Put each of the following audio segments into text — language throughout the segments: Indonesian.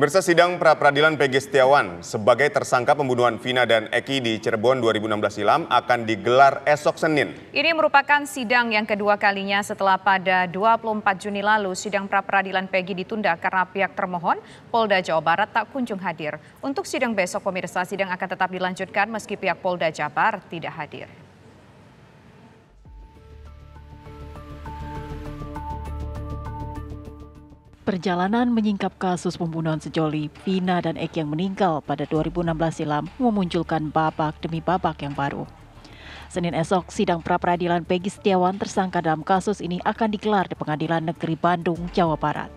Pemirsa, sidang pra-peradilan Peggy Setiawan sebagai tersangka pembunuhan Vina dan Eki di Cirebon 2016 silam akan digelar esok Senin. Ini merupakan sidang yang kedua kalinya setelah pada 24 Juni lalu sidang pra-peradilan Peggy ditunda karena pihak termohon Polda Jawa Barat tak kunjung hadir. Untuk sidang besok, pemirsa, sidang akan tetap dilanjutkan meski pihak Polda Jabar tidak hadir. Perjalanan menyingkap kasus pembunuhan sejoli Vina dan Eki yang meninggal pada 2016 silam memunculkan babak demi babak yang baru. Senin esok, sidang pra-peradilan Peggy Setiawan tersangka dalam kasus ini akan digelar di Pengadilan Negeri Bandung, Jawa Barat.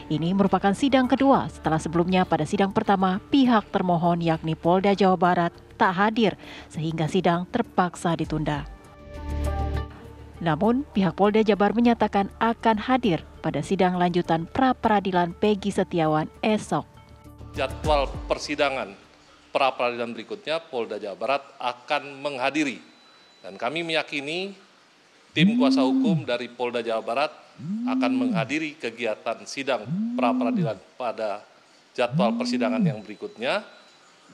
Ini merupakan sidang kedua setelah sebelumnya pada sidang pertama pihak termohon yakni Polda Jawa Barat tak hadir sehingga sidang terpaksa ditunda. Namun, pihak Polda Jabar menyatakan akan hadir pada sidang lanjutan pra-peradilan Peggy Setiawan esok. Jadwal persidangan pra-peradilan berikutnya Polda Jawa Barat akan menghadiri. Dan kami meyakini tim kuasa hukum dari Polda Jawa Barat akan menghadiri kegiatan sidang pra-peradilan pada jadwal persidangan yang berikutnya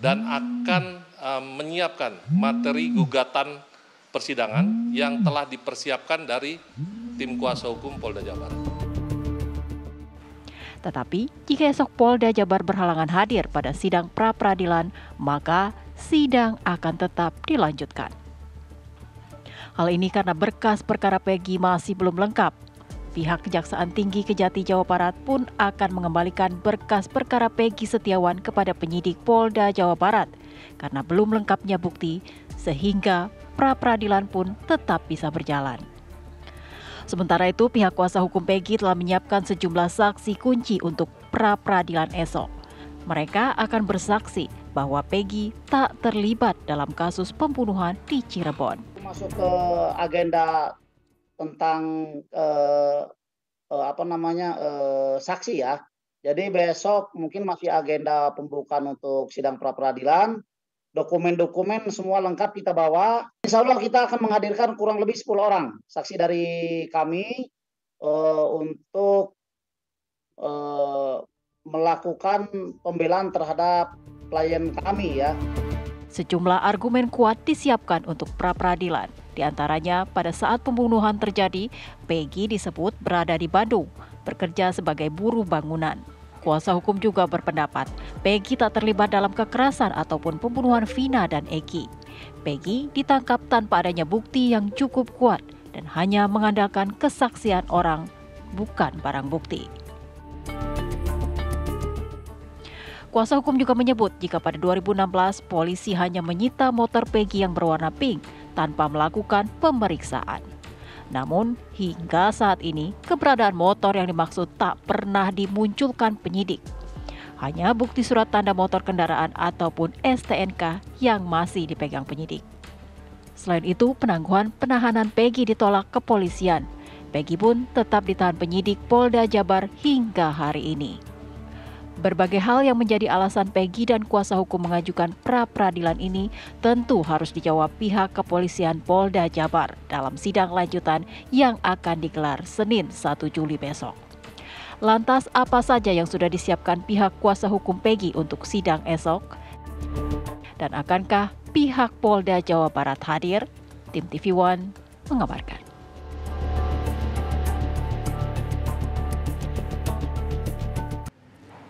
dan akan menyiapkan materi gugatan persidangan yang telah dipersiapkan dari tim kuasa hukum Polda Jabar. Tetapi, jika esok Polda Jabar berhalangan hadir pada sidang pra-peradilan, maka sidang akan tetap dilanjutkan. Hal ini karena berkas perkara Peggy masih belum lengkap. Pihak Kejaksaan Tinggi Kejati Jawa Barat pun akan mengembalikan berkas perkara Peggy Setiawan kepada penyidik Polda Jawa Barat karena belum lengkapnya bukti, sehingga pra-peradilan pun tetap bisa berjalan. Sementara itu, pihak kuasa hukum Peggy telah menyiapkan sejumlah saksi kunci untuk pra-peradilan esok. Mereka akan bersaksi bahwa Peggy tak terlibat dalam kasus pembunuhan di Cirebon. Masuk ke agenda tentang saksi ya. Jadi besok mungkin masih agenda pembukaan untuk sidang pra-peradilan. Dokumen-dokumen semua lengkap kita bawa. Insya Allah kita akan menghadirkan kurang lebih 10 orang saksi dari kami untuk melakukan pembelaan terhadap klien kami ya. Sejumlah argumen kuat disiapkan untuk pra-peradilan. Di antaranya pada saat pembunuhan terjadi, Peggy disebut berada di Bandung, bekerja sebagai buruh bangunan. Kuasa hukum juga berpendapat Peggy tak terlibat dalam kekerasan ataupun pembunuhan Vina dan Eki. Peggy ditangkap tanpa adanya bukti yang cukup kuat dan hanya mengandalkan kesaksian orang, bukan barang bukti. Kuasa hukum juga menyebut jika pada 2016 polisi hanya menyita motor Peggy yang berwarna pink tanpa melakukan pemeriksaan. Namun, hingga saat ini, keberadaan motor yang dimaksud tak pernah dimunculkan penyidik. Hanya bukti surat tanda motor kendaraan ataupun STNK yang masih dipegang penyidik. Selain itu, penangguhan penahanan Peggy ditolak kepolisian. Peggy pun tetap ditahan penyidik Polda Jabar hingga hari ini. Berbagai hal yang menjadi alasan Peggy dan kuasa hukum mengajukan pra-peradilan ini tentu harus dijawab pihak kepolisian Polda Jabar dalam sidang lanjutan yang akan digelar Senin 1 Juli besok. Lantas apa saja yang sudah disiapkan pihak kuasa hukum Peggy untuk sidang esok? Dan akankah pihak Polda Jawa Barat hadir? Tim TV One mengabarkan.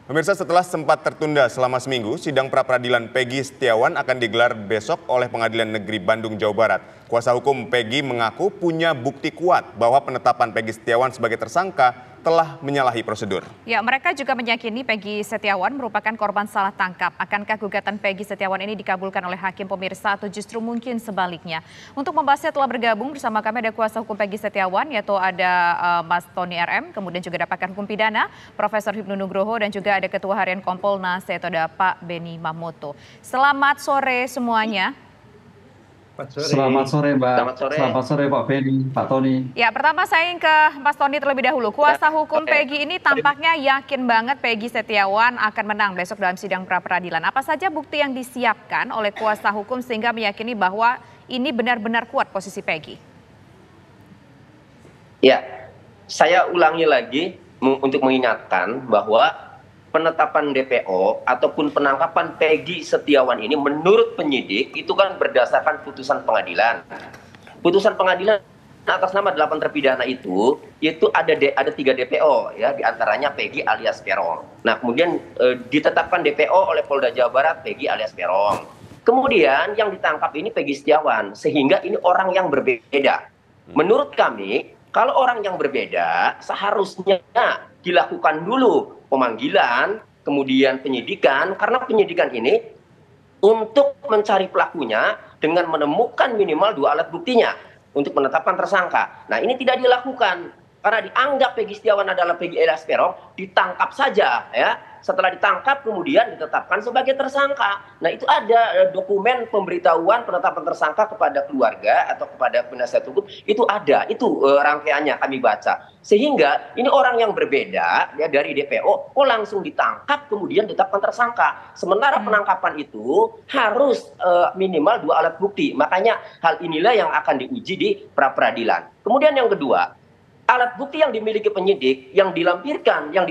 Pemirsa, setelah sempat tertunda selama seminggu, sidang pra-peradilan Peggy Setiawan akan digelar besok oleh Pengadilan Negeri Bandung, Jawa Barat. Kuasa hukum Peggy mengaku punya bukti kuat bahwa penetapan Peggy Setiawan sebagai tersangka telah menyalahi prosedur. Ya, mereka juga meyakini Peggy Setiawan merupakan korban salah tangkap. Akankah gugatan Peggy Setiawan ini dikabulkan oleh hakim pemirsa atau justru mungkin sebaliknya? Untuk membahasnya telah bergabung bersama kami ada kuasa hukum Peggy Setiawan, yaitu ada Mas Tony RM, kemudian juga ada pakar hukum pidana, Profesor Hipnu Nugroho, dan juga ada Ketua Harian Kompolnas, yaitu ada Pak Beni Mamoto. Selamat sore semuanya. Selamat sore Mbak. Selamat sore Pak Beni, Pak Tony. Ya, pertama saya ingin ke Mas Tony terlebih dahulu. Kuasa hukum Peggy ini tampaknya yakin banget Peggy Setiawan akan menang besok dalam sidang pra-peradilan. Apa saja bukti yang disiapkan oleh kuasa hukum sehingga meyakini bahwa ini benar-benar kuat posisi Peggy? Ya, saya ulangi lagi untuk mengingatkan bahwa penetapan DPO ataupun penangkapan Peggy Setiawan ini menurut penyidik itu kan berdasarkan putusan pengadilan. Putusan pengadilan atas nama 8 terpidana itu ada 3 DPO ya, diantaranya Peggy alias Peron. Nah kemudian ditetapkan DPO oleh Polda Jawa Barat Peggy alias Peron. Kemudian yang ditangkap ini Peggy Setiawan, sehingga ini orang yang berbeda. Menurut kami kalau orang yang berbeda seharusnya dilakukan dulu pemanggilan, kemudian penyidikan, karena penyidikan ini untuk mencari pelakunya dengan menemukan minimal 2 alat buktinya untuk menetapkan tersangka. Nah ini tidak dilakukan karena dianggap Peggy Setiawan adalah Peggy alias Peron, ditangkap saja ya. Setelah ditangkap kemudian ditetapkan sebagai tersangka. Nah itu ada dokumen pemberitahuan penetapan tersangka kepada keluarga atau kepada penasihat hukum, itu ada, itu rangkaiannya kami baca. Sehingga ini orang yang berbeda ya dari DPO kok langsung ditangkap kemudian ditetapkan tersangka. Sementara penangkapan itu harus minimal 2 alat bukti. Makanya hal inilah yang akan diuji di pra-peradilan. Kemudian yang kedua, alat bukti yang dimiliki penyidik yang dilampirkan, yang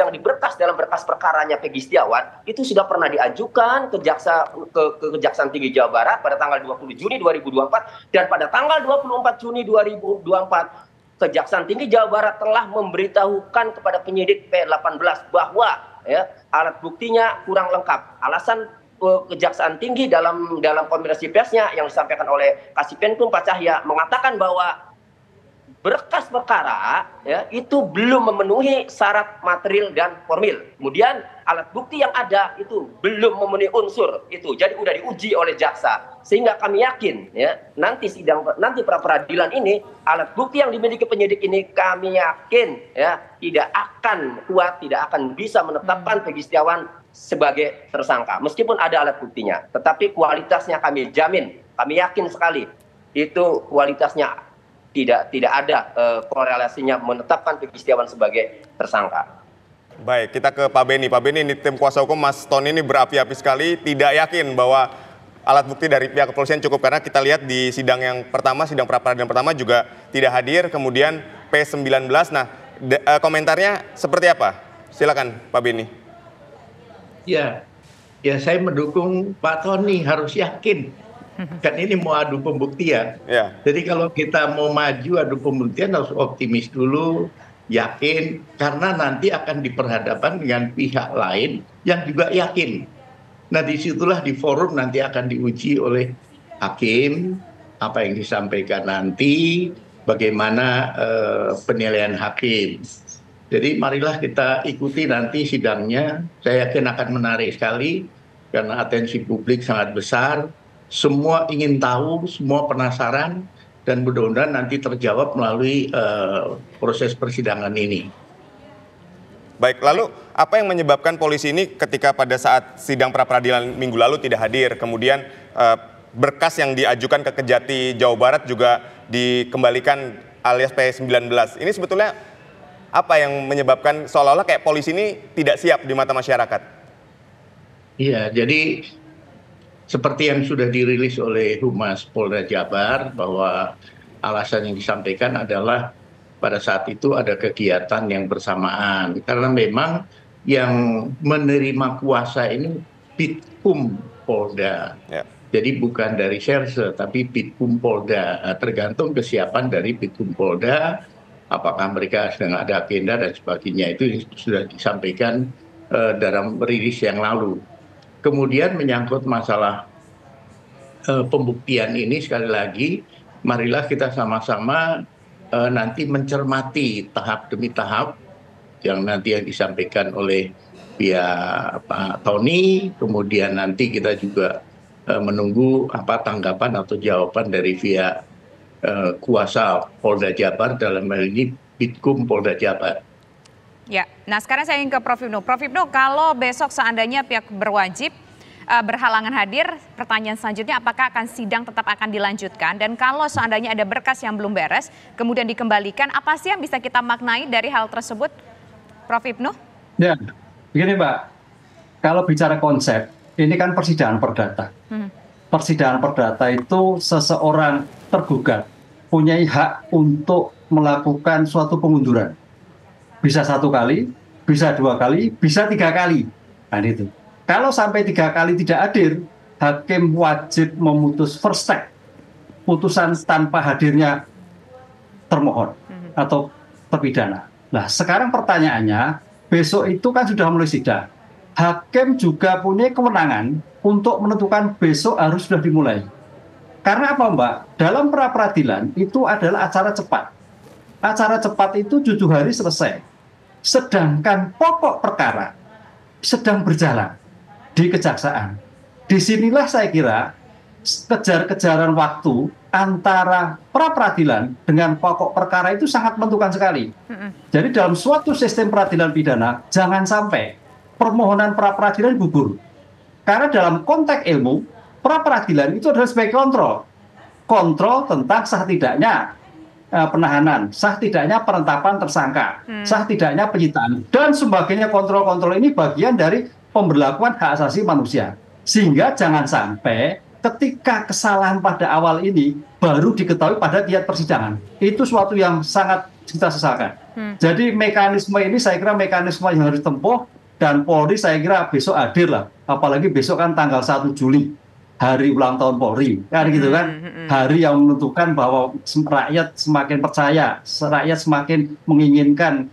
diberkas dalam berkas perkaranya Peggy Setiawan itu sudah pernah diajukan ke Kejaksaan Tinggi Jawa Barat pada tanggal 20 Juni 2024 dan pada tanggal 24 Juni 2024 Kejaksaan Tinggi Jawa Barat telah memberitahukan kepada penyidik P18 bahwa ya, alat buktinya kurang lengkap. Alasan Kejaksaan Tinggi dalam konferensi persnya yang disampaikan oleh Kasipenkum Pak Cahya mengatakan bahwa berkas perkara ya, itu belum memenuhi syarat material dan formil. Kemudian alat bukti yang ada itu belum memenuhi unsur itu. Jadi udah diuji oleh jaksa. Sehingga kami yakin ya, nanti pra peradilan ini alat bukti yang dimiliki penyidik ini kami yakin ya tidak akan kuat, tidak akan bisa menetapkan Peggy Setiawan sebagai tersangka. Meskipun ada alat buktinya, tetapi kualitasnya kami jamin, kami yakin sekali itu kualitasnya tidak ada korelasinya menetapkan Peggy Setiawan sebagai tersangka. Baik, kita ke Pak Beni. Pak Beni, ini tim kuasa hukum Mas Tony ini berapi-api sekali, tidak yakin bahwa alat bukti dari pihak kepolisian cukup, karena kita lihat di sidang yang pertama, sidang pra-peradilan pertama juga tidak hadir, kemudian P19. Nah, komentarnya seperti apa? Silakan Pak Beni. Ya saya mendukung Pak Tony, harus yakin. Kan ini mau adu pembuktian. Ya. Jadi kalau kita mau maju adu pembuktian harus optimis dulu, yakin, karena nanti akan diperhadapkan dengan pihak lain yang juga yakin. Nah disitulah di forum nanti akan diuji oleh hakim, apa yang disampaikan nanti, bagaimana penilaian hakim. Jadi marilah kita ikuti nanti sidangnya, saya yakin akan menarik sekali, karena atensi publik sangat besar. Semua ingin tahu, semua penasaran, dan mudah-mudahan nanti terjawab melalui proses persidangan ini. Baik, lalu apa yang menyebabkan polisi ini ketika pada saat sidang pra-peradilan minggu lalu tidak hadir, kemudian berkas yang diajukan ke Kejati Jawa Barat juga dikembalikan alias P19. Ini sebetulnya apa yang menyebabkan seolah-olah kayak polisi ini tidak siap di mata masyarakat? Iya, jadi seperti yang sudah dirilis oleh Humas Polda Jabar, bahwa alasan yang disampaikan adalah pada saat itu ada kegiatan yang bersamaan. Karena memang yang menerima kuasa ini Bitkum Polda. Ya. Jadi bukan dari Serse, tapi Bitkum Polda. Tergantung kesiapan dari Bitkum Polda, apakah mereka sedang ada agenda dan sebagainya. Itu sudah disampaikan dalam rilis yang lalu. Kemudian menyangkut masalah pembuktian ini, sekali lagi marilah kita sama-sama nanti mencermati tahap demi tahap yang nanti yang disampaikan oleh pihak Pak Tony, kemudian nanti kita juga menunggu apa tanggapan atau jawaban dari pihak kuasa Polda Jabar, dalam hal ini Bitkum Polda Jabar. Ya, nah sekarang saya ingin ke Prof. Ibnu. Prof. Ibnu, kalau besok seandainya pihak berwajib berhalangan hadir, pertanyaan selanjutnya apakah sidang tetap akan dilanjutkan? Dan kalau seandainya ada berkas yang belum beres, kemudian dikembalikan, apa sih yang bisa kita maknai dari hal tersebut, Prof. Ibnu? Ya, begini Mbak, kalau bicara konsep, ini kan persidangan perdata. Persidangan perdata itu seseorang tergugat punya hak untuk melakukan suatu pengunduran. Bisa 1 kali, bisa 2 kali, bisa 3 kali. Nah itu. Kalau sampai 3 kali tidak hadir, hakim wajib memutus first take, putusan tanpa hadirnya termohon atau terpidana. Nah, sekarang pertanyaannya, besok itu kan sudah mulai sidang. Hakim juga punya kewenangan untuk menentukan besok harus sudah dimulai. Karena apa, Mbak? Dalam pra-peradilan itu adalah acara cepat. Acara cepat itu 7 hari selesai. Sedangkan pokok perkara sedang berjalan di kejaksaan. Disinilah saya kira kejar-kejaran waktu antara pra-peradilan dengan pokok perkara itu sangat menentukan sekali. Jadi dalam suatu sistem peradilan pidana, jangan sampai permohonan pra-peradilan gugur. Karena dalam konteks ilmu, pra-peradilan itu adalah sebagai kontrol tentang sah tidaknya penahanan, sah tidaknya penetapan tersangka, sah tidaknya penyitaan, dan sebagainya. Kontrol-kontrol ini bagian dari pemberlakuan hak asasi manusia. Sehingga jangan sampai ketika kesalahan pada awal ini baru diketahui pada tiap persidangan. Itu suatu yang sangat kita sesalkan. Jadi mekanisme ini saya kira mekanisme yang harus ditempuh, dan Polri saya kira besok hadir lah. Apalagi besok kan tanggal 1 Juli, hari ulang tahun Polri, kan gitu kan. Hari yang menentukan bahwa rakyat semakin percaya, rakyat semakin menginginkan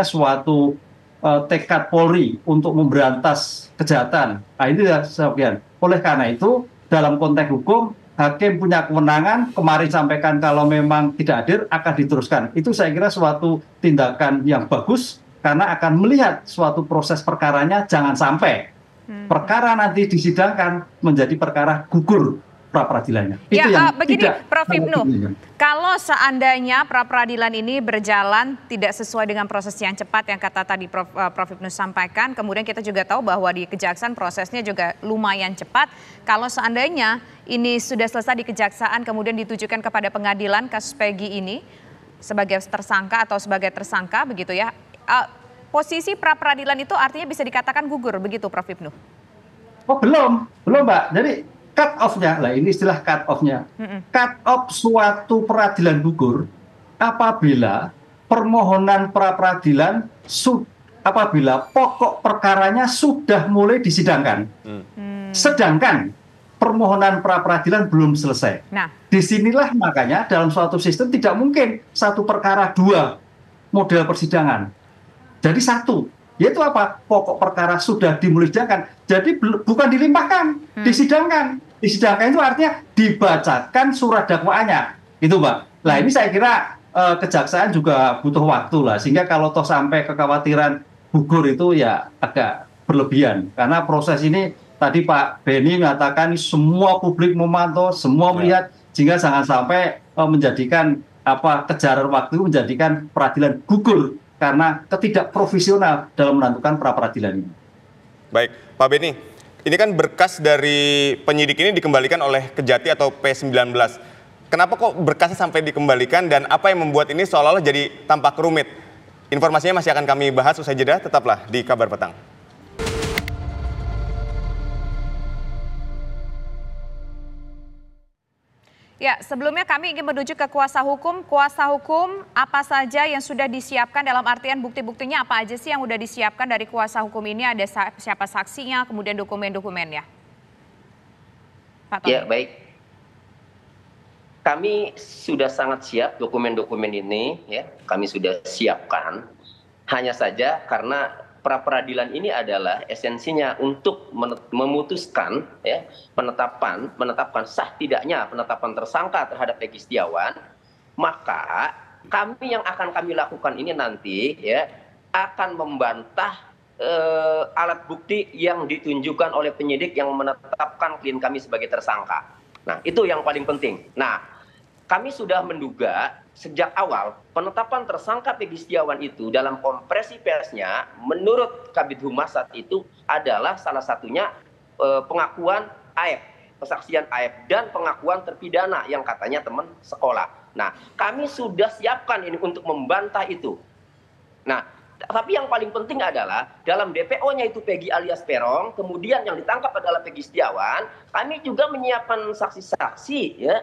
suatu tekad Polri untuk memberantas kejahatan. Nah, itu ya sebagian. Oleh karena itu, dalam konteks hukum, hakim punya kewenangan, kemarin sampaikan kalau memang tidak hadir akan diteruskan. Itu saya kira suatu tindakan yang bagus, karena akan melihat suatu proses perkaranya jangan sampai perkara nanti disidangkan menjadi perkara gugur pra-peradilannya. Ya, itu yang begini, tidak Prof. Ibnu, kalau seandainya pra-peradilan ini berjalan tidak sesuai dengan proses yang cepat yang kata tadi Prof. Ibnu sampaikan, kemudian kita juga tahu bahwa di kejaksaan prosesnya juga lumayan cepat. Kalau seandainya ini sudah selesai di kejaksaan kemudian ditujukan kepada pengadilan kasus Peggy ini sebagai tersangka atau sebagai tersangka begitu ya, posisi pra-peradilan itu artinya bisa dikatakan gugur begitu, Prof. Ibnu? Oh belum Mbak. Jadi cut off-nya, lah ini istilah cut off-nya. Cut off suatu peradilan gugur apabila permohonan pra-peradilan apabila pokok perkaranya sudah mulai disidangkan. Sedangkan permohonan pra-peradilan belum selesai. Nah, disinilah makanya dalam suatu sistem tidak mungkin satu perkara 2 model persidangan. Jadi satu, yaitu apa? Pokok perkara sudah dimulidangkan. Jadi bukan dilimpahkan, disidangkan. Disidangkan itu artinya dibacakan surat dakwaannya. Itu, Mbak. Nah, ini saya kira kejaksaan juga butuh waktu lah. Sehingga kalau toh sampai kekhawatiran gugur itu ya agak berlebihan. Karena proses ini tadi Pak Beni mengatakan semua publik memantau, semua melihat. Sehingga jangan sampai menjadikan kejaran waktu menjadikan peradilan gugur karena ketidakprofesional dalam menentukan pra-peradilan ini. Baik, Pak Beni, ini kan berkas dari penyidik ini dikembalikan oleh Kejati atau P19. Kenapa kok berkasnya sampai dikembalikan dan apa yang membuat ini seolah-olah jadi tampak rumit? Informasinya masih akan kami bahas usai jeda, tetaplah di Kabar Petang. Ya, sebelumnya kami ingin menuju ke kuasa hukum. Kuasa hukum apa saja yang sudah disiapkan dalam artian bukti-buktinya apa aja sih yang sudah disiapkan dari kuasa hukum ini? Ada siapa saksinya, kemudian dokumen-dokumennya? Pak Tony. Ya, baik. Kami sudah sangat siap dokumen-dokumen ini, ya. Kami sudah siapkan. Hanya saja karena pra-peradilan ini adalah esensinya untuk memutuskan ya menetapkan sah tidaknya penetapan tersangka terhadap Peggy Setiawan, maka kami yang akan kami lakukan ini nanti ya akan membantah alat bukti yang ditunjukkan oleh penyidik yang menetapkan klien kami sebagai tersangka. Nah, itu yang paling penting. Nah, kami sudah menduga sejak awal penetapan tersangka Peggy Setiawan itu dalam kompresi persnya menurut Kabid Humas saat itu adalah salah satunya pengakuan AF, kesaksian AF dan pengakuan terpidana yang katanya teman sekolah. Nah, kami sudah siapkan ini untuk membantah itu. Nah, tapi yang paling penting adalah dalam DPO-nya itu Peggy alias Peron, kemudian yang ditangkap adalah Peggy Setiawan, kami juga menyiapkan saksi-saksi ya.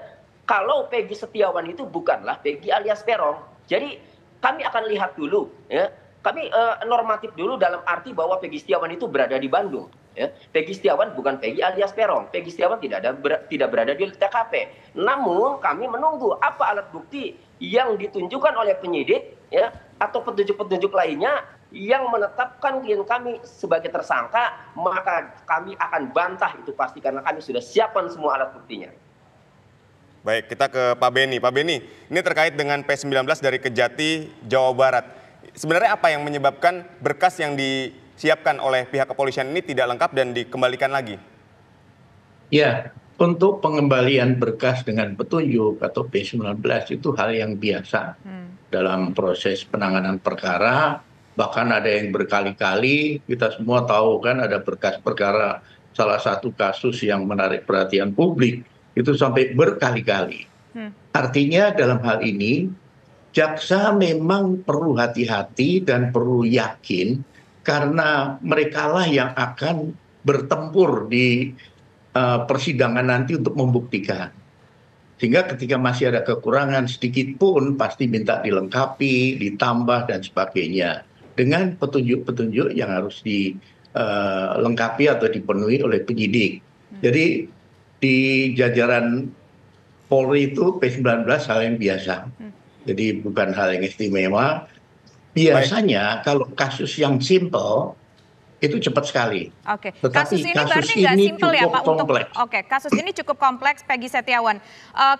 Kalau Peggy Setiawan itu bukanlah Peggy alias Peron. Jadi kami akan lihat dulu ya. Kami normatif dulu dalam arti bahwa Peggy Setiawan itu berada di Bandung. Ya. Peggy Setiawan bukan Peggy alias Peron. Peggy Setiawan tidak berada di TKP. Namun kami menunggu apa alat bukti yang ditunjukkan oleh penyidik, ya, atau petunjuk-petunjuk lainnya yang menetapkan klien kami sebagai tersangka, maka kami akan bantah itu pasti karena kami sudah siapkan semua alat buktinya. Baik, kita ke Pak Beni. Pak Beni, ini terkait dengan P19 dari Kejati, Jawa Barat. Sebenarnya apa yang menyebabkan berkas yang disiapkan oleh pihak kepolisian ini tidak lengkap dan dikembalikan lagi? Ya, untuk pengembalian berkas dengan petunjuk atau P19 itu hal yang biasa dalam proses penanganan perkara. Bahkan ada yang berkali-kali, kita semua tahu kan ada berkas perkara, salah satu kasus yang menarik perhatian publik, itu sampai berkali-kali. Artinya dalam hal ini, jaksa memang perlu hati-hati dan perlu yakin, karena merekalah yang akan bertempur di persidangan nanti untuk membuktikan. Sehingga ketika masih ada kekurangan sedikit pun, pasti minta dilengkapi, ditambah, dan sebagainya. Dengan petunjuk-petunjuk yang harus dilengkapi atau dipenuhi oleh penyidik. Jadi di jajaran Polri itu P19 hal yang biasa. Jadi bukan hal yang istimewa. Biasanya kalau kasus yang simple itu cepat sekali. Oke, Tetapi kasus ini berarti nggak simpel ya Pak untuk kasus ini cukup kompleks, Peggy Setiawan.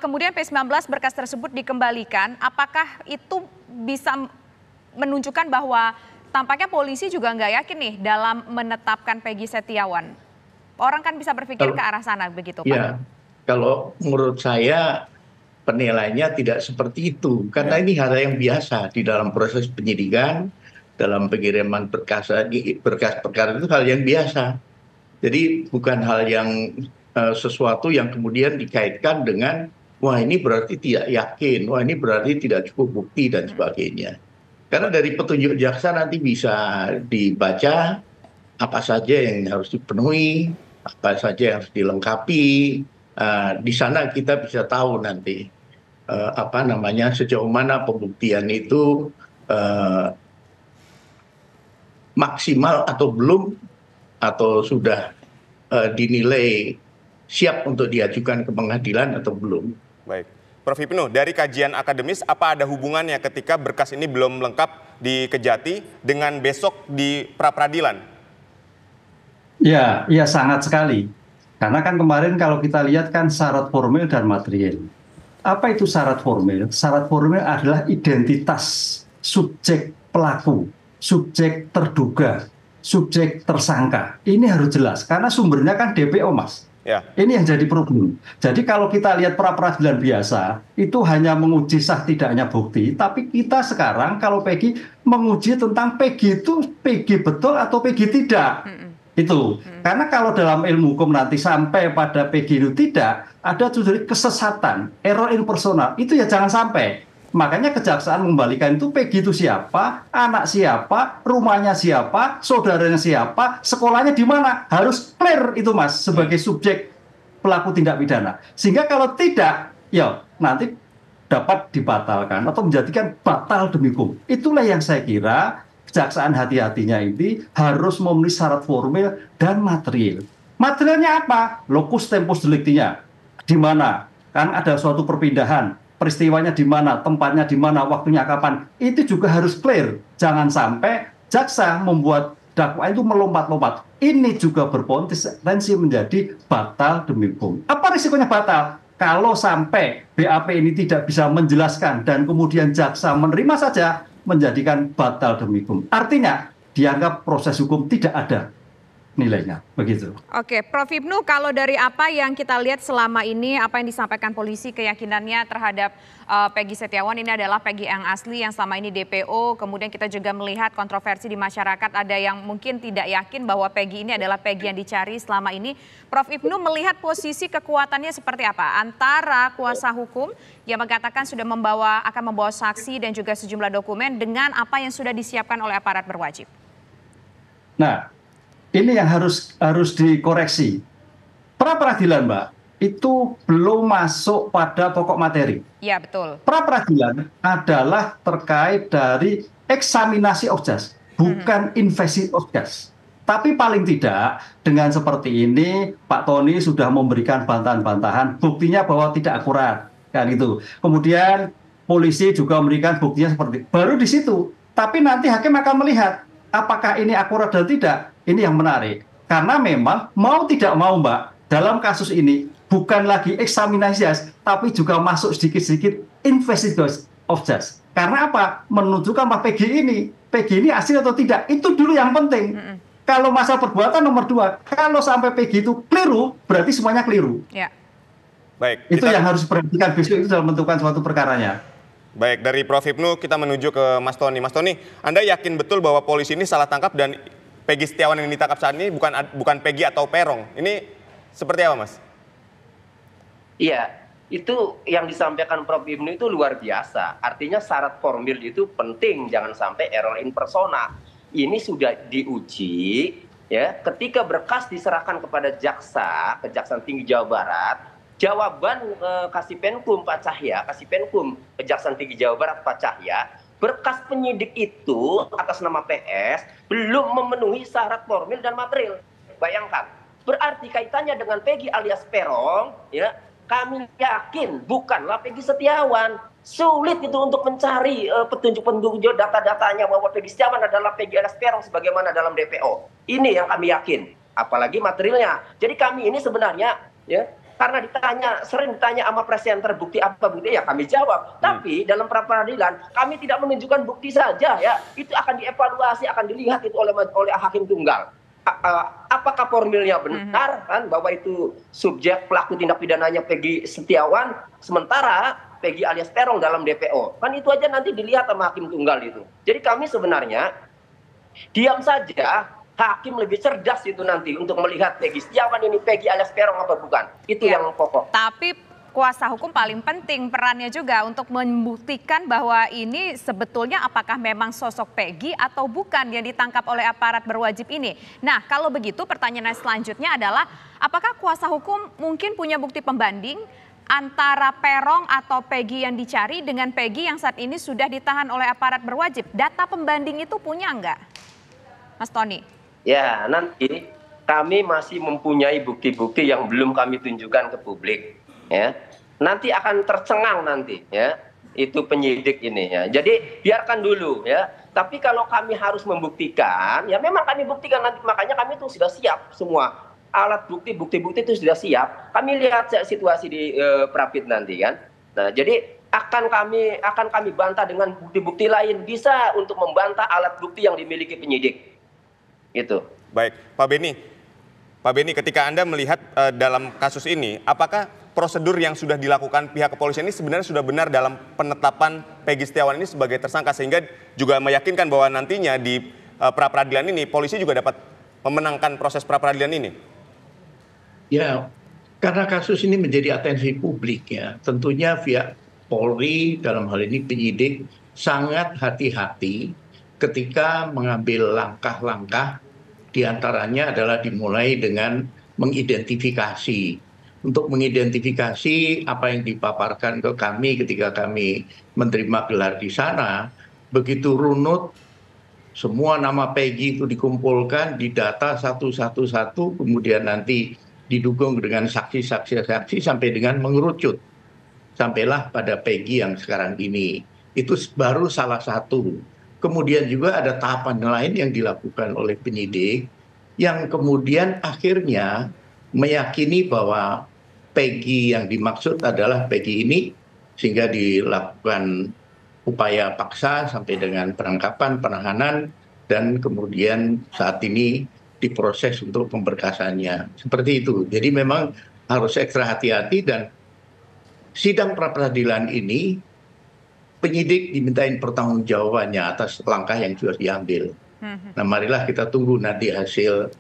Kemudian P19 berkas tersebut dikembalikan, apakah itu bisa menunjukkan bahwa tampaknya polisi juga nggak yakin nih dalam menetapkan Peggy Setiawan? Orang kan bisa berpikir ke arah sana begitu Pak. Ya, kalau menurut saya penilaiannya tidak seperti itu. Karena ini hal yang biasa di dalam proses penyidikan, dalam pengiriman berkas perkara itu hal yang biasa. Jadi bukan hal yang sesuatu yang kemudian dikaitkan dengan wah ini berarti tidak yakin, wah ini berarti tidak cukup bukti dan sebagainya. Karena dari petunjuk jaksa nanti bisa dibaca apa saja yang harus dipenuhi, apa saja yang harus dilengkapi. Di sana kita bisa tahu nanti sejauh mana pembuktian itu maksimal atau belum, atau sudah dinilai siap untuk diajukan ke pengadilan atau belum. Baik. Prof. Hipnu, dari kajian akademis apa ada hubungannya ketika berkas ini belum lengkap di Kejati dengan besok di pra-peradilan? Ya sangat sekali. Karena kan kemarin kalau kita lihat kan syarat formil dan material. Apa itu syarat formil? Syarat formil adalah identitas subjek pelaku, subjek terduga, subjek tersangka. Ini harus jelas karena sumbernya kan DPO, Mas. Ya. Ini yang jadi problem. Jadi kalau kita lihat pra-peradilan biasa, itu hanya menguji sah tidaknya bukti, tapi kita sekarang kalau Peggy menguji tentang Peggy itu Peggy betul atau Peggy tidak. Itu. Karena kalau dalam ilmu hukum nanti sampai pada Peggy itu tidak, ada justru kesesatan, error in personam, itu ya jangan sampai. Makanya kejaksaan mengembalikan itu Peggy itu siapa, anak siapa, rumahnya siapa, saudaranya siapa, sekolahnya di mana. Harus clear itu Mas sebagai subjek pelaku tindak pidana. Sehingga kalau tidak, ya nanti dapat dibatalkan atau menjadikan batal demi hukum. Itulah yang saya kira kejaksaan hati-hatinya ini harus memenuhi syarat formil dan material. Materialnya apa? Locus tempus delicti-nya. Di mana? Kan ada suatu perpindahan. Peristiwanya di mana, tempatnya di mana, waktunya kapan, itu juga harus clear. Jangan sampai jaksa membuat dakwaan itu melompat-lompat. Ini juga berpotensi menjadi batal demi hukum. Apa risikonya batal? Kalau sampai BAP ini tidak bisa menjelaskan dan kemudian jaksa menerima saja, menjadikan batal demi hukum. Artinya dianggap proses hukum tidak ada nilainya, begitu. Oke, Prof. Hipnu, kalau dari apa yang kita lihat selama ini, apa yang disampaikan polisi, keyakinannya terhadap Peggy Setiawan ini adalah Peggy yang asli, yang selama ini DPO, kemudian kita juga melihat kontroversi di masyarakat, ada yang mungkin tidak yakin bahwa Peggy ini adalah Peggy yang dicari selama ini. Prof. Hipnu melihat posisi kekuatannya seperti apa? Antara kuasa hukum yang mengatakan sudah akan membawa saksi dan juga sejumlah dokumen dengan apa yang sudah disiapkan oleh aparat berwajib. Nah, ini yang harus dikoreksi. Pra-peradilan, Mbak, itu belum masuk pada pokok materi. Iya, betul. Pra-peradilan adalah terkait dari eksaminasi objek. bukan invasive of justice. Tapi paling tidak dengan seperti ini Pak Tony sudah memberikan bantahan-bantahan, buktinya bahwa tidak akurat kan itu. Kemudian polisi juga memberikan buktinya seperti baru di situ. Tapi nanti hakim akan melihat apakah ini akurat dan tidak. Ini yang menarik. Karena memang mau tidak mau Mbak, dalam kasus ini bukan lagi eksaminasi, tapi juga masuk sedikit-sedikit investigation of justice. Karena apa? Menunjukkan bahwa Peggy ini asli atau tidak. Itu dulu yang penting. Kalau masalah perbuatan nomor 2, kalau sampai Peggy itu keliru, berarti semuanya keliru. Ya. Baik. Itu yang harus diperhatikan besok itu dalam menentukan suatu perkaranya. Baik, dari Prof. Hipnu kita menuju ke Mas Tony. Mas Tony, Anda yakin betul bahwa polisi ini salah tangkap dan Peggy Setiawan yang ditangkap saat ini bukan Peggy atau Peron? Ini seperti apa, Mas? Iya, itu yang disampaikan Prof. Hipnu itu luar biasa. Artinya syarat formil itu penting, jangan sampai error in persona. Ini sudah diuji, ya. Ketika berkas diserahkan kepada Kejaksaan Tinggi Jawa Barat, jawaban Kasipenkum Pak Cahya, Kasipenkum Kejaksaan Tinggi Jawa Barat Pak Cahya, berkas penyidik itu atas nama PS belum memenuhi syarat formil dan material. Bayangkan, berarti kaitannya dengan Peggy alias Peron, ya. Kami yakin bukanlah Peggy Setiawan. Sulit itu untuk mencari petunjuk-petunjuk data-datanya bahwa Peggy Setiawan adalah Peggy alias Peron sebagaimana dalam DPO. Ini yang kami yakin, apalagi materialnya. Jadi kami ini sebenarnya, ya, karena sering ditanya sama presenter bukti apa bukti, ya kami jawab. Tapi dalam pra-peradilan kami tidak menunjukkan bukti saja, ya. Itu akan dievaluasi, akan dilihat itu oleh hakim tunggal. Apakah formilnya benar kan bahwa itu subjek pelaku tindak pidananya Peggy Setiawan, sementara Peggy alias Peron dalam DPO. Kan itu aja nanti dilihat sama hakim tunggal itu. Jadi kami sebenarnya diam saja, hakim lebih cerdas itu nanti untuk melihat Peggy Setiawan ini Peggy alias Peron apa bukan. Itu yang pokok. Tapi kuasa hukum paling penting perannya juga untuk membuktikan bahwa ini sebetulnya apakah memang sosok Peggy atau bukan yang ditangkap oleh aparat berwajib ini. Nah, kalau begitu pertanyaan selanjutnya adalah apakah kuasa hukum mungkin punya bukti pembanding antara Peron atau Peggy yang dicari dengan Peggy yang saat ini sudah ditahan oleh aparat berwajib? Data pembanding itu punya enggak, Mas Tony? Ya, nanti kami masih mempunyai bukti-bukti yang belum kami tunjukkan ke publik. Ya, nanti akan tercengang nanti, ya, itu penyidik ini, ya. Jadi biarkan dulu, ya. Tapi kalau kami harus membuktikan, ya memang kami buktikan nanti. Makanya kami itu sudah siap semua alat bukti itu sudah siap. Kami lihat situasi di Prapit nanti kan. Nah, jadi akan kami bantah dengan bukti-bukti lain, bisa untuk membantah alat bukti yang dimiliki penyidik. Itu. Baik, Pak Beni, ketika Anda melihat dalam kasus ini, apakah prosedur yang sudah dilakukan pihak kepolisian ini sebenarnya sudah benar dalam penetapan Peggy Setiawan ini sebagai tersangka, sehingga juga meyakinkan bahwa nantinya di pra-peradilan ini polisi juga dapat memenangkan proses pra-peradilan ini? Ya, karena kasus ini menjadi atensi publik, ya, tentunya pihak Polri dalam hal ini penyidik sangat hati-hati ketika mengambil langkah-langkah, diantaranya adalah dimulai dengan mengidentifikasi. Untuk mengidentifikasi apa yang dipaparkan ke kami ketika kami menerima gelar di sana, begitu runut, semua nama Peggy itu dikumpulkan, didata satu-satu, kemudian nanti didukung dengan saksi-saksi sampai dengan mengerucut. Sampailah pada Peggy yang sekarang ini. Itu baru salah satu. Kemudian juga ada tahapan lain yang dilakukan oleh penyidik, yang kemudian akhirnya meyakini bahwa Peggy yang dimaksud adalah Peggy ini, sehingga dilakukan upaya paksa sampai dengan penangkapan, penahanan, dan kemudian saat ini diproses untuk pemberkasannya. Seperti itu. Jadi memang harus ekstra hati-hati, dan sidang pra-peradilan ini penyidik dimintain pertanggungjawabannya atas langkah yang sudah diambil. Nah, marilah kita tunggu nanti hasil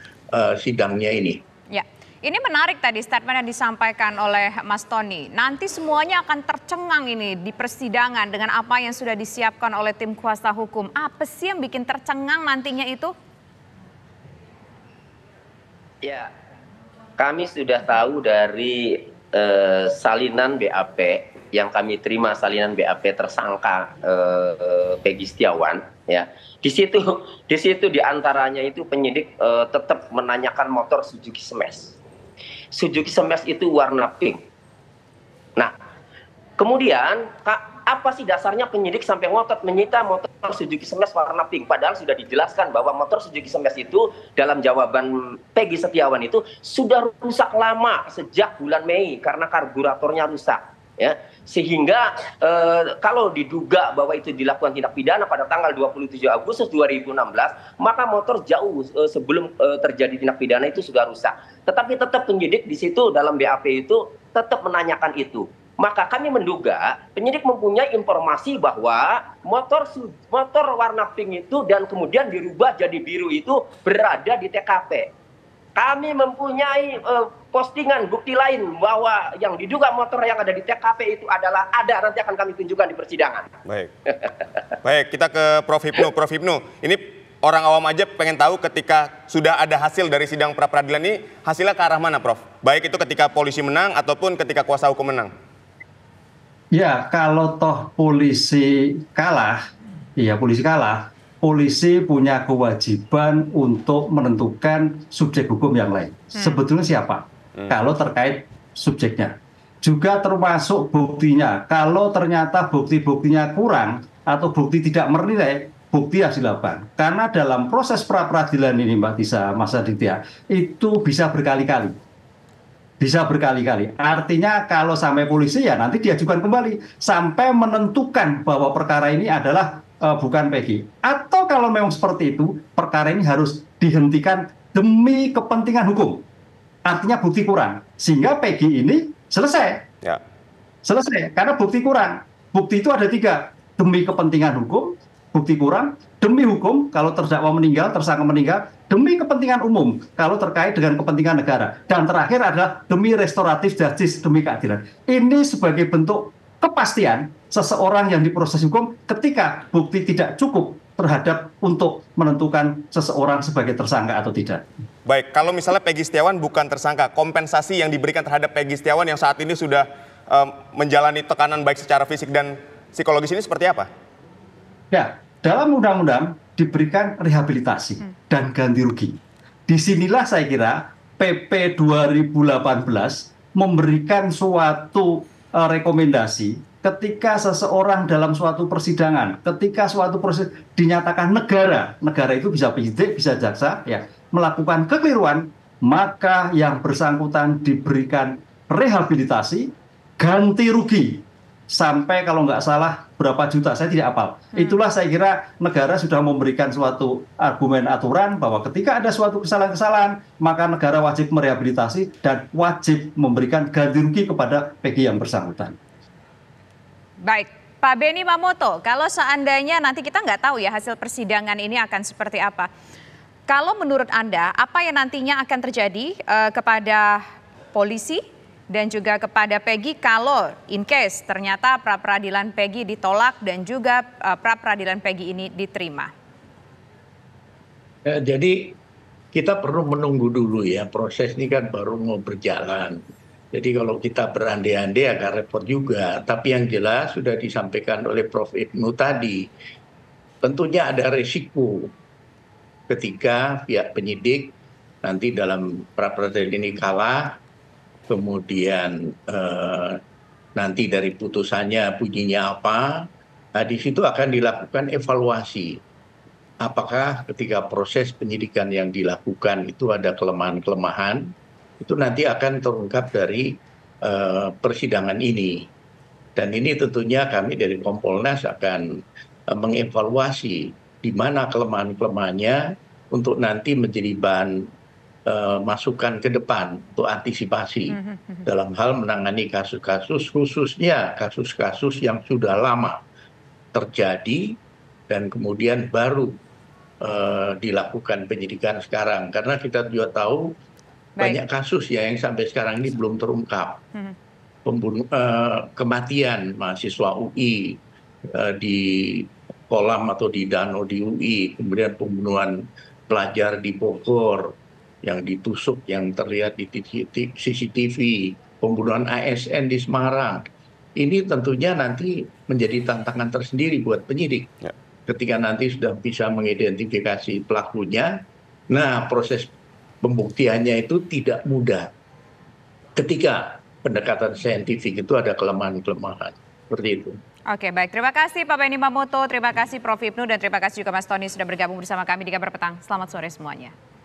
sidangnya ini. Ya, ini menarik tadi statement yang disampaikan oleh Mas Tony. Nanti semuanya akan tercengang ini di persidangan dengan apa yang sudah disiapkan oleh tim kuasa hukum. Apa sih yang bikin tercengang nantinya itu? Ya, kami sudah tahu dari salinan BAP yang kami terima, salinan BAP tersangka Peggy Setiawan. Ya, di situ diantaranya itu penyidik tetap menanyakan motor Suzuki Smash. Suzuki Smash itu warna pink. Nah, kemudian apa sih dasarnya penyidik sampai ngotot menyita motor Suzuki Smash warna pink? Padahal sudah dijelaskan bahwa motor Suzuki Smash itu dalam jawaban Peggy Setiawan itu sudah rusak lama sejak bulan Mei karena karburatornya rusak. Ya, sehingga kalau diduga bahwa itu dilakukan tindak pidana pada tanggal 27 Agustus 2016, maka motor jauh sebelum terjadi tindak pidana itu sudah rusak. Tetapi tetap penyidik di situ dalam BAP itu tetap menanyakan itu. Maka kami menduga penyidik mempunyai informasi bahwa motor warna pink itu dan kemudian dirubah jadi biru itu berada di TKP. Kami mempunyai postingan bukti lain bahwa yang diduga motor yang ada di TKP itu adalah ada, nanti akan kami tunjukkan di persidangan. Baik. Baik, kita ke Prof. Hipnu. Prof. Hipnu, ini orang awam aja pengen tahu ketika sudah ada hasil dari sidang pra-peradilan ini, hasilnya ke arah mana, Prof? Baik itu ketika polisi menang ataupun ketika kuasa hukum menang. Ya, kalau toh polisi kalah, polisi punya kewajiban untuk menentukan subjek hukum yang lain. Sebetulnya siapa? Kalau terkait subjeknya. Juga termasuk buktinya. Kalau ternyata bukti-buktinya kurang atau bukti tidak bernilai, bukti harus dilakukan. Karena dalam proses pra-peradilan ini, Mbak Tisa, Mas Aditya, itu bisa berkali-kali. Artinya kalau sampai polisi ya nanti diajukan kembali sampai menentukan bahwa perkara ini adalah bukan Peggy. Atau kalau memang seperti itu, perkara ini harus dihentikan demi kepentingan hukum. Artinya bukti kurang. Sehingga Peggy ini selesai. Ya. Selesai, karena bukti kurang. Bukti itu ada 3. Demi kepentingan hukum, bukti kurang. Demi hukum, kalau terdakwa meninggal, tersangka meninggal. Demi kepentingan umum, kalau terkait dengan kepentingan negara. Dan terakhir adalah demi restoratif justice, demi keadilan. Ini sebagai bentuk kepastian seseorang yang diproses hukum ketika bukti tidak cukup terhadap untuk menentukan seseorang sebagai tersangka atau tidak. Baik, kalau misalnya Peggy Setiawan bukan tersangka, kompensasi yang diberikan terhadap Peggy Setiawan yang saat ini sudah menjalani tekanan baik secara fisik dan psikologis ini seperti apa? Ya, dalam undang-undang diberikan rehabilitasi dan ganti rugi. Disinilah saya kira PP 2018 memberikan suatu rekomendasi ketika seseorang dalam suatu persidangan, ketika suatu proses dinyatakan negara itu bisa penyidik, bisa jaksa, ya, melakukan kekeliruan, maka yang bersangkutan diberikan rehabilitasi, ganti rugi, sampai kalau nggak salah berapa juta, saya tidak hafal. Itulah saya kira negara sudah memberikan suatu argumen aturan bahwa ketika ada suatu kesalahan-kesalahan, maka negara wajib merehabilitasi dan wajib memberikan ganti rugi kepada Peggy yang bersangkutan. Baik, Pak Beni Mamoto, kalau seandainya nanti kita nggak tahu ya hasil persidangan ini akan seperti apa. Kalau menurut Anda, apa yang nantinya akan terjadi kepada polisi dan juga kepada Peggy kalau in case ternyata pra-peradilan Peggy ditolak dan juga pra-peradilan Peggy ini diterima? Jadi kita perlu menunggu dulu ya, proses ini kan baru mau berjalan. Jadi kalau kita berandai-andai agak repot juga. Tapi yang jelas sudah disampaikan oleh Prof. Hipnu tadi, tentunya ada resiko ketika pihak penyidik nanti dalam pra-peradilan ini kalah, kemudian nanti dari putusannya bunyinya apa, nah di situ akan dilakukan evaluasi. Apakah ketika proses penyidikan yang dilakukan itu ada kelemahan-kelemahan, itu nanti akan terungkap dari persidangan ini. Dan ini tentunya kami dari Kompolnas akan mengevaluasi di mana kelemahan-kelemahannya untuk nanti menjadi bahan masukan ke depan untuk antisipasi dalam hal menangani kasus-kasus, khususnya kasus-kasus yang sudah lama terjadi dan kemudian baru dilakukan penyidikan sekarang. Karena kita juga tahu banyak kasus ya yang sampai sekarang ini belum terungkap. Kematian mahasiswa UI di kolam atau di danau di UI, kemudian pembunuhan pelajar di Bogor yang ditusuk yang terlihat di CCTV, pembunuhan ASN di Semarang. Ini tentunya nanti menjadi tantangan tersendiri buat penyidik. ketika nanti sudah bisa mengidentifikasi pelakunya, nah proses pembuktiannya itu tidak mudah. Ketika pendekatan saintifik itu ada kelemahan-kelemahan. Seperti itu. Oke, baik. Terima kasih Pak Benny Mamoto, terima kasih Prof. Ibnu, dan terima kasih juga Mas Tony sudah bergabung bersama kami di Kabar Petang. Selamat sore semuanya.